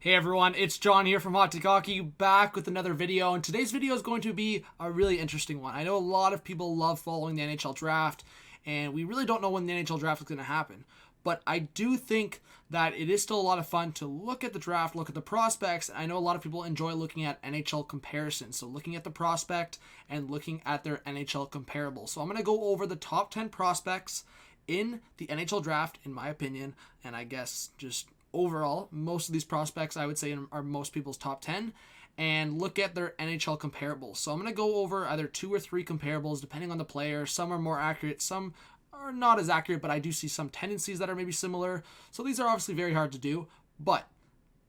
Hey everyone, it's John here from Hockey, back with another video, and today's video is going to be a really interesting one. I know a lot of people love following the NHL draft, and we really don't know when the NHL draft is going to happen, but I do think that it is still a lot of fun to look at the draft, look at the prospects, and I know a lot of people enjoy looking at NHL comparisons, so looking at the prospect and looking at their NHL comparables. So I'm going to go over the top 10 prospects in the NHL draft, in my opinion, and I guess just overall, most of these prospects I would say are most people's top 10, and look at their NHL comparables. So I'm going to go over either 2 or 3 comparables depending on the player. Some are more accurate, some are not as accurate, but I do see some tendencies that are maybe similar. So these are obviously very hard to do, but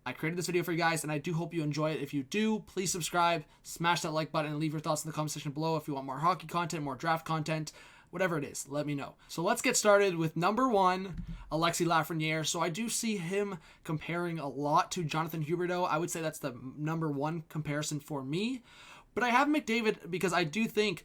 I created this video for you guys, and I do hope you enjoy it. If you do, please subscribe, smash that like button, and leave your thoughts in the comment section below if you want more hockey content, more draft content. Whatever it is, let me know. So let's get started with number 1, Alexis Lafreniere. So I do see him comparing a lot to Jonathan Huberdeau. I would say that's the number 1 comparison for me. But I have McDavid because I do think,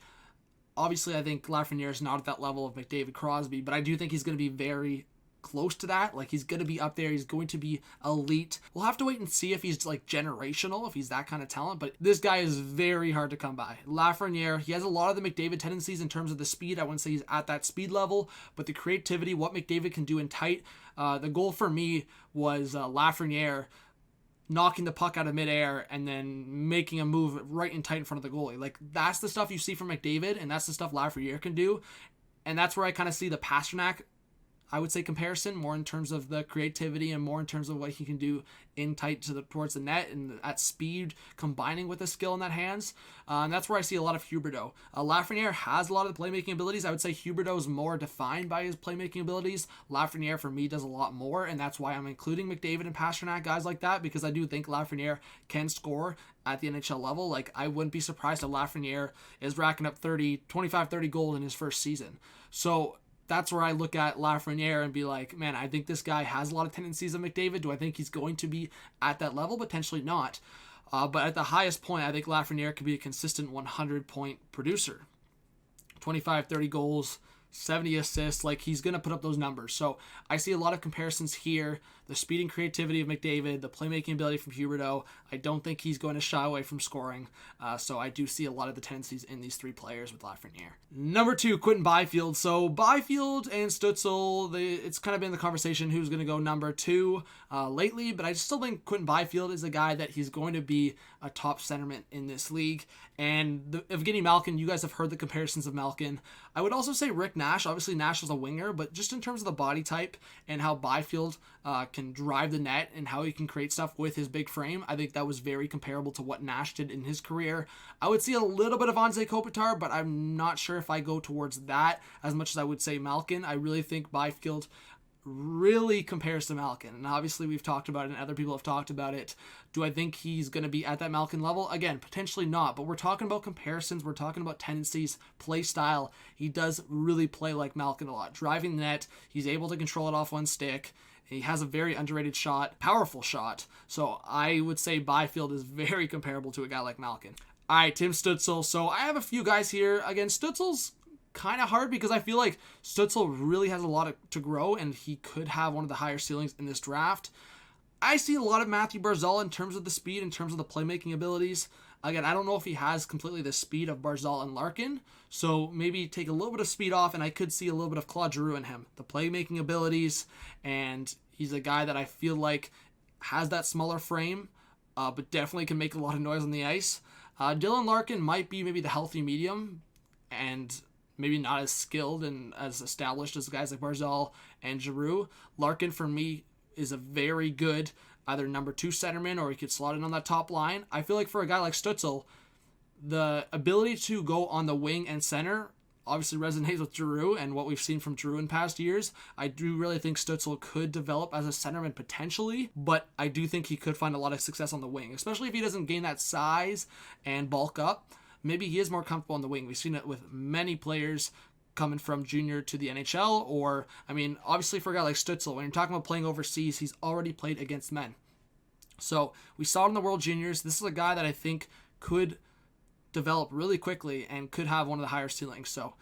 obviously I think Lafreniere is not at that level of McDavid, Crosby, but I do think he's going to be very close to that. Like, he's going to be up there. He's going to be elite. We'll have to wait and see if he's like generational, if he's that kind of talent, but this guy is very hard to come by. Lafreniere, he has a lot of the McDavid tendencies in terms of the speed. I wouldn't say he's at that speed level, but the creativity, what McDavid can do in tight. The goal for me was Lafreniere knocking the puck out of midair and then making a move right in tight in front of the goalie. Like, that's the stuff you see from McDavid, and that's the stuff Lafreniere can do. And that's where I kind of see the Pastrnak, I would say, comparison, more in terms of the creativity and more in terms of what he can do in tight towards the net and at speed, combining with the skill in that hands. And that's where I see a lot of Huberdeau. Lafreniere has a lot of the playmaking abilities. I would say Huberdeau is more defined by his playmaking abilities. Lafreniere, for me, does a lot more, and that's why I'm including McDavid and Pastrnak, guys like that, because I do think Lafreniere can score at the NHL level. Like, I wouldn't be surprised if Lafreniere is racking up 25-30 goals in his first season. So that's where I look at Lafreniere and be like, man, I think this guy has a lot of tendencies of McDavid. Do I think he's going to be at that level? Potentially not. But at the highest point, I think Lafreniere could be a consistent 100-point producer. 25-30 goals, 70 assists. Like, he's going to put up those numbers. So I see a lot of comparisons here. The speed and creativity of McDavid, the playmaking ability from Huberdeau. I don't think he's going to shy away from scoring. So I do see a lot of the tendencies in these 3 players with Lafreniere. Number 2, Quinton Byfield. So Byfield and STUTZLE, it's kind of been the conversation who's going to go number 2 lately, but I still think Quinton Byfield is a guy that he's going to be a top centerman in this league. And Evgeny Malkin, you guys have heard the comparisons of Malkin. I would also say Rick Nash. Obviously, Nash was a winger, but just in terms of the body type and how Byfield can drive the net and how he can create stuff with his big frame, I think that was very comparable to what Nash did in his career. I would see a little bit of Anze Kopitar, but I'm not sure if I go towards that as much as I would say Malkin. I really think Byfield really compares to Malkin, and obviously we've talked about it and other people have talked about it. Do I think he's going to be at that Malkin level? Again, potentially not, but we're talking about comparisons, we're talking about tendencies, play style. He does really play like Malkin a lot. Driving the net, he's able to control it off one stick. He has a very underrated shot, powerful shot. So I would say Byfield is very comparable to a guy like Malkin. All right, Tim Stützle. So I have a few guys here. Again, Stützle's kind of hard because I feel like Stützle really has a lot to grow, and he could have one of the higher ceilings in this draft. I see a lot of Matthew Barzal in terms of the speed, in terms of the playmaking abilities. Again, I don't know if he has completely the speed of Barzal and Larkin, so maybe take a little bit of speed off, and I could see a little bit of Claude Giroux in him. The playmaking abilities, and he's a guy that I feel like has that smaller frame, but definitely can make a lot of noise on the ice. Dylan Larkin might be maybe the healthy medium, and maybe not as skilled and as established as guys like Barzal and Giroux. Larkin, for me, is a very good either number 2 centerman, or he could slot in on that top line. I feel like for a guy like Stützle, the ability to go on the wing and center obviously resonates with Giroux and what we've seen from Giroux in past years. I do really think Stützle could develop as a centerman potentially, but I do think he could find a lot of success on the wing, especially if he doesn't gain that size and bulk up. Maybe he is more comfortable on the wing. We've seen it with many players coming from junior to the NHL, or, I mean, obviously for a guy like Stützle, when you're talking about playing overseas, he's already played against men. So we saw it in the World Juniors. This is a guy that I think could develop really quickly and could have one of the higher ceilings. So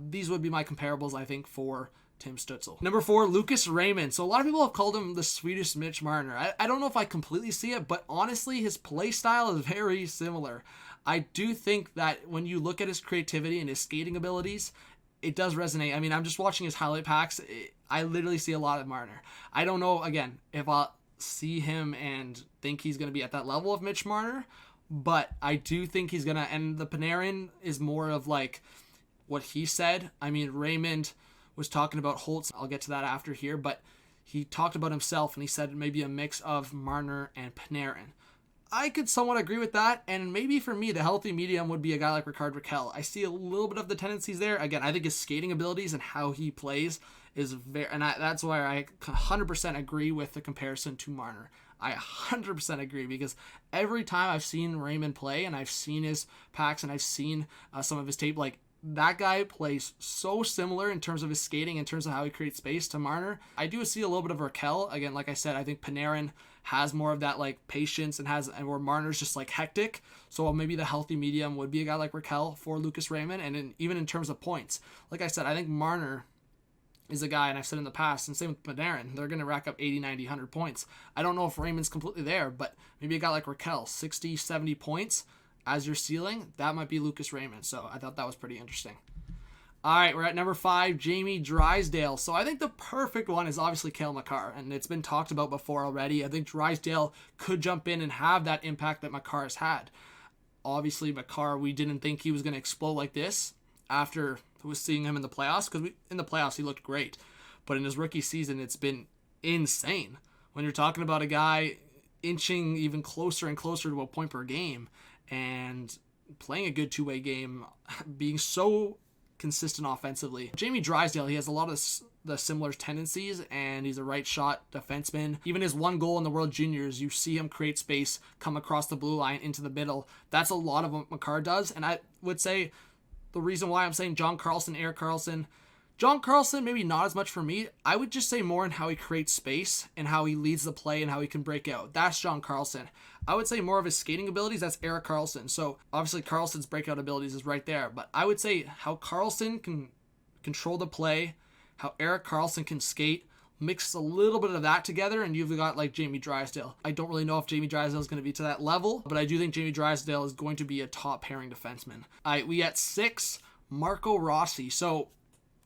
these would be my comparables, I think, for Tim Stützle. Number 4, Lucas Raymond. So a lot of people have called him the Swedish Mitch Marner. I don't know if I completely see it, but honestly, his play style is very similar. I do think that when you look at his creativity and his skating abilities, it does resonate. I mean, I'm just watching his highlight packs. I literally see a lot of Marner. I don't know, again, if I'll see him and think he's going to be at that level of Mitch Marner, but I do think he's going to, and the Panarin is more of like what he said. I mean, Raymond was talking about HOLTZ. I'll get to that after here, but he talked about himself and he said maybe a mix of Marner and Panarin. I could somewhat agree with that, and maybe for me, the healthy medium would be a guy like Rickard Rakell. I see a little bit of the tendencies there. Again, I think his skating abilities and how he plays is very, and that's why I 100% agree with the comparison to Marner. I 100% agree, because every time I've seen Raymond play, and I've seen his packs, and I've seen some of his tape, like, that guy plays so similar in terms of his skating, in terms of how he creates space to Marner. I do see a little bit of Rakell. Again, like I said, I think Panarin has more of that like patience and where Marner's just like hectic. So maybe the healthy medium would be a guy like Rakell for Lucas Raymond. And even in terms of points, like I said, I think Marner is a guy, and I've said in the past, and same with Panarin, they're going to rack up 80, 90, 100 points. I don't know if Raymond's completely there, but maybe a guy like Rakell, 60, 70 points as your ceiling, that might be Lucas Raymond. So I thought that was pretty interesting. All right, we're at number 5, Jamie Drysdale. So I think the perfect one is obviously Cale Makar, and it's been talked about before already. I think Drysdale could jump in and have that impact that Makar has had. Obviously, Makar, we didn't think he was going to explode like this after seeing him in the playoffs, because in the playoffs he looked great. But in his rookie season, it's been insane. When you're talking about a guy inching even closer and closer to a point per game and playing a good two-way game, being so consistent offensively. Jamie Drysdale, he has a lot of the similar tendencies, and he's a right shot defenseman. Even his one goal in the World Juniors, you see him create space, come across the blue line into the middle. That's a lot of what Makar does, and I would say the reason why I'm saying John Carlson, Erik Karlsson, John Carlson, maybe not as much for me. I would just say more in how he creates space and how he leads the play and how he can break out. That's John Carlson. I would say more of his skating abilities, that's Erik Karlsson. So obviously Carlson's breakout abilities is right there. But I would say how Karlsson can control the play, how Erik Karlsson can skate, mix a little bit of that together, and you've got like Jamie Drysdale. I don't really know if Jamie Drysdale is going to be to that level, but I do think Jamie Drysdale is going to be a top pairing defenseman. All right, we at 6, Marco Rossi. So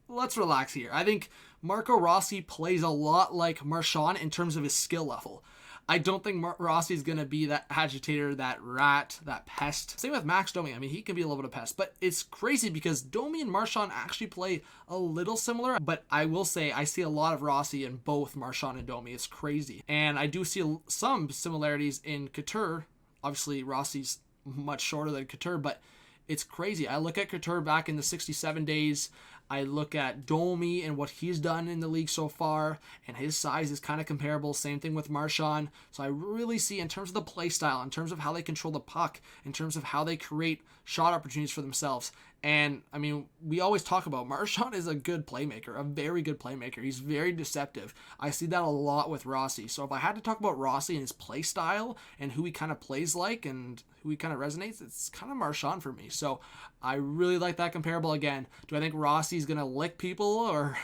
let's relax here. I think Marco Rossi plays a lot like Marchand in terms of his skill level. I don't think Rossi is going to be that agitator, that rat, that pest. Same with Max Domi. I mean, he can be a little bit of pest, but it's crazy because Domi and Marchand actually play a little similar, but I will say I see a lot of Rossi in both Marchand and Domi. It's crazy. And I do see some similarities in Couture. Obviously, Rossi's much shorter than Couture, but it's crazy. I look at Couture back in the 67 days. I look at Domi and what he's done in the league so far, and his size is kind of comparable. Same thing with Marchand. So I really see, in terms of the play style, in terms of how they control the puck, in terms of how they create shot opportunities for themselves. And, I mean, we always talk about Marchand is a good playmaker, a very good playmaker. He's very deceptive. I see that a lot with Rossi. So if I had to talk about Rossi and his play style and who he kind of plays like and who he kind of resonates, it's kind of Marchand for me. So I really like that comparable. Again, do I think Rossi's going to lick people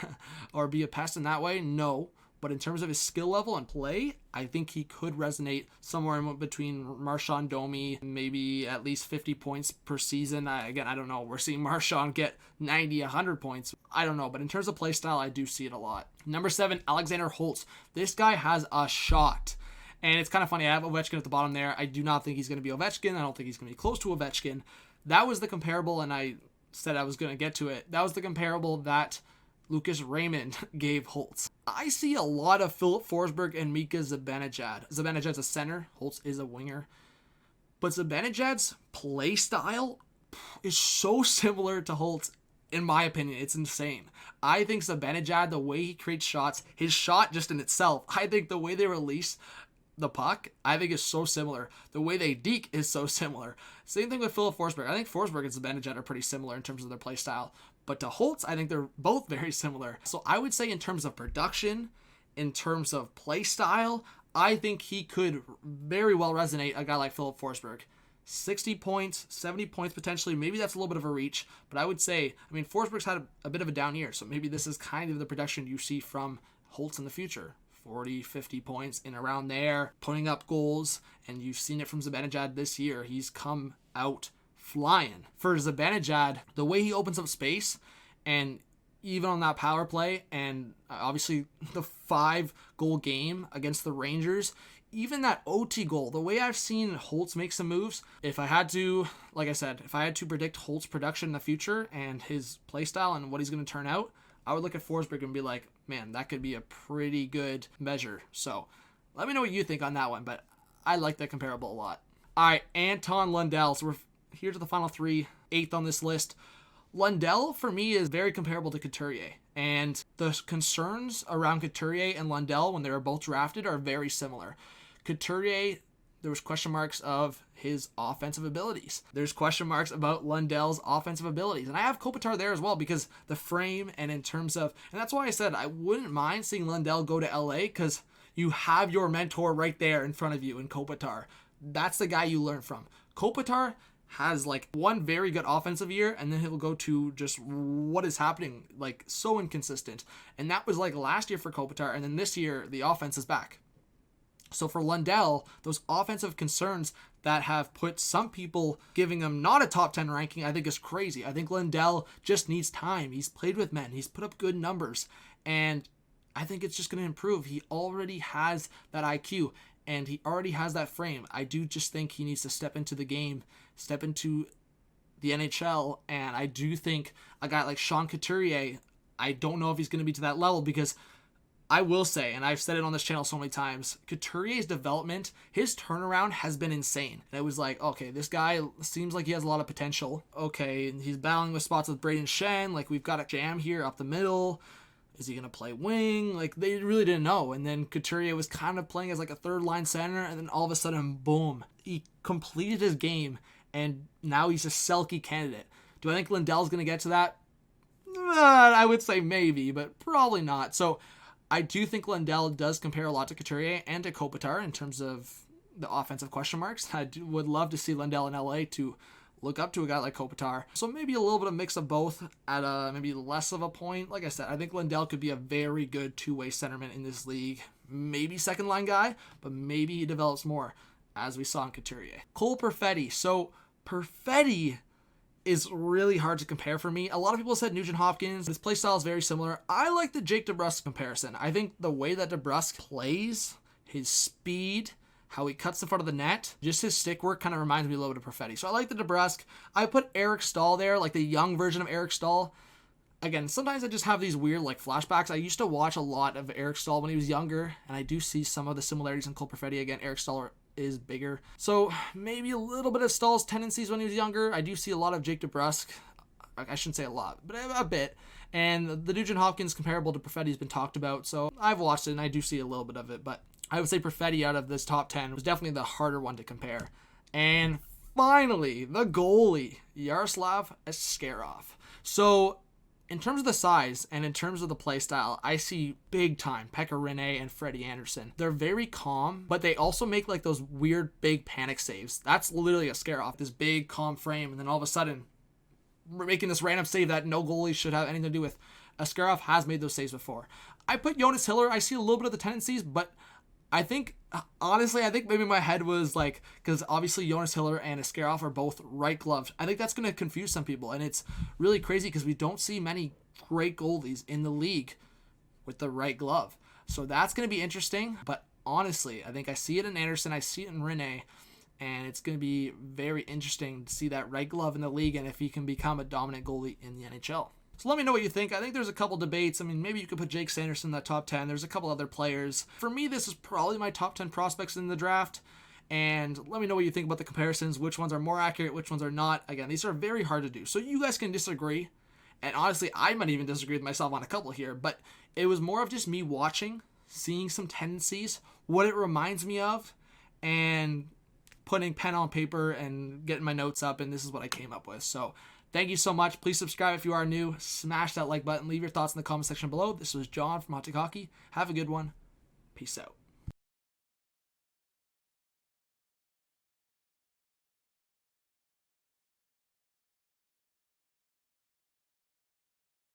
or be a pest in that way? No. But in terms of his skill level and play, I think he could resonate somewhere in between Marchand, Domi, maybe at least 50 points per season. I don't know. We're seeing Marchand get 90, 100 points. I don't know. But in terms of play style, I do see it a lot. Number 7, Alexander Holtz. This guy has a shot. And it's kind of funny. I have Ovechkin at the bottom there. I do not think he's going to be Ovechkin. I don't think he's going to be close to Ovechkin. That was the comparable, and I said I was going to get to it. That was the comparable that Lucas Raymond gave Holtz. I see a lot of Philip Forsberg and Mika Zibanejad. Zibanejad's a center. Holtz is a winger. But Zibanejad's play style is so similar to Holtz, in my opinion. It's insane. I think Zibanejad, the way he creates shots, his shot just in itself, I think the way they release the puck, I think is so similar. The way they deke is so similar. Same thing with Philip Forsberg. I think Forsberg and Zibanejad are pretty similar in terms of their play style. But to Holtz, I think they're both very similar. So I would say in terms of production, in terms of play style, I think he could very well resonate a guy like Philip Forsberg. 60 points, 70 points potentially. Maybe that's a little bit of a reach, but I would say, I mean, Forsberg's had a bit of a down year, so maybe this is kind of the production you see from HOLTZ in the future. 40, 50 points in around there, putting up goals, and you've seen it from Zibanejad this year. He's come out flying. For Zibanejad, the way he opens up space, and even on that power play, and obviously the 5-goal game against the Rangers, even that OT goal, the way I've seen HOLTZ make some moves, if I had to, like I said, if I had to predict HOLTZ production in the future and his playstyle and what he's going to turn out, I would look at Forsberg and be like, man, that could be a pretty good measure. So let me know what you think on that one, but I like that comparable a lot. All right, Anton, Lundell. So we're here to the final three, 8th on this list. Lundell, for me, is very comparable to Couturier. And the concerns around Couturier and Lundell when they were both drafted are very similar. Couturier, there was question marks of his offensive abilities. There's question marks about Lundell's offensive abilities. And I have Kopitar there as well because the frame and in terms of... And that's why I said I wouldn't mind seeing Lundell go to LA because you have your mentor right there in front of you in Kopitar. That's the guy you learn from. Kopitar has like one very good offensive year and then he'll go to just what is happening, like so inconsistent. And that was like last year for Kopitar, and then this year the offense is back. So for Lundell, those offensive concerns that have put some people giving him not a top 10 ranking, I think is crazy. I think Lundell just needs time. He's played with men. He's put up good numbers. And I think it's just going to improve. He already has that IQ and he already has that frame. I do just think he needs to step into the game, step into the NHL. And I do think a guy like Sean Couturier, I don't know if he's going to be to that level because I will say, and I've said it on this channel so many times, Couturier's development, his turnaround has been insane. And it was like, okay, this guy seems like he has a lot of potential. Okay, and he's battling with spots with Braden Shen. Like, we've got a jam here up the middle. Is he going to play wing? Like, they really didn't know. And then Couturier was kind of playing as like a third-line center, and then all of a sudden, boom, he completed his game, and now he's a Selke candidate. Do I think Lundell's going to get to that? I would say maybe, but probably not. So I do think Lundell does compare a lot to Couturier and to Kopitar in terms of the offensive question marks. Would love to see Lundell in LA to look up to a guy like Kopitar. So maybe a little bit of mix of both at a maybe less of a point. Like I said, I think Lundell could be a very good two-way centerman in this league. Maybe second-line guy, but maybe he develops more, as we saw in Couturier. Cole Perfetti. So Perfetti is really hard to compare for me. A lot of people said Nugent Hopkins. His play style is very similar. I like the Jake DeBrusk comparison. I think the way that DeBrusk plays, his speed, how he cuts in front of the net, just his stick work kind of reminds me a little bit of Perfetti. So I like the DeBrusk. I put Eric Stahl there, like the young version of Eric Stahl. Again, sometimes I just have these weird like flashbacks. I used to watch a lot of Eric Stahl when he was younger, and I do see some of the similarities in Cole Perfetti. Again, Eric Stahl is bigger. So maybe a little bit of Stahl's tendencies when he was younger. I do see a lot of Jake DeBrusk. I shouldn't say a lot, but a bit. And the Nugent Hopkins comparable to Perfetti has been talked about, so I've watched it and I do see a little bit of it, but I would say Perfetti out of this top 10 was definitely the harder one to compare. And finally, the goalie, Yaroslav ASKAROV. So in terms of the size and in terms of the play style, I see big time Pekka Rinne and Freddie Anderson. They're very calm, but they also make like those weird big panic saves. That's literally ASKAROV, this big calm frame, and then all of a sudden we're making this random save that no goalie should have anything to do with. ASKAROV has made those saves before. I put Jonas Hiller. I see a little bit of the tendencies, but I think, honestly, I think maybe my head was like, because obviously Jonas Hiller and ASKAROV are both right gloved. I think that's going to confuse some people, and it's really crazy because we don't see many great goalies in the league with the right glove. So that's going to be interesting, but honestly, I think I see it in Anderson, I see it in Rinne, and it's going to be very interesting to see that right glove in the league and if he can become a dominant goalie in the NHL. So let me know what you think. I think there's a couple debates. I mean, maybe you could put Jake Sanderson in that top 10. There's a couple other players. For me, this is probably my top 10 prospects in the draft. And let me know what you think about the comparisons. Which ones are more accurate, which ones are not. Again, these are very hard to do. So you guys can disagree. And honestly, I might even disagree with myself on a couple here. But it was more of just me watching, seeing some tendencies, what it reminds me of, and putting pen on paper and getting my notes up. And this is what I came up with. So thank you so much. Please subscribe if you are new. Smash that like button. Leave your thoughts in the comment section below. This was John from Hot Take Hockey. Have a good one. Peace out.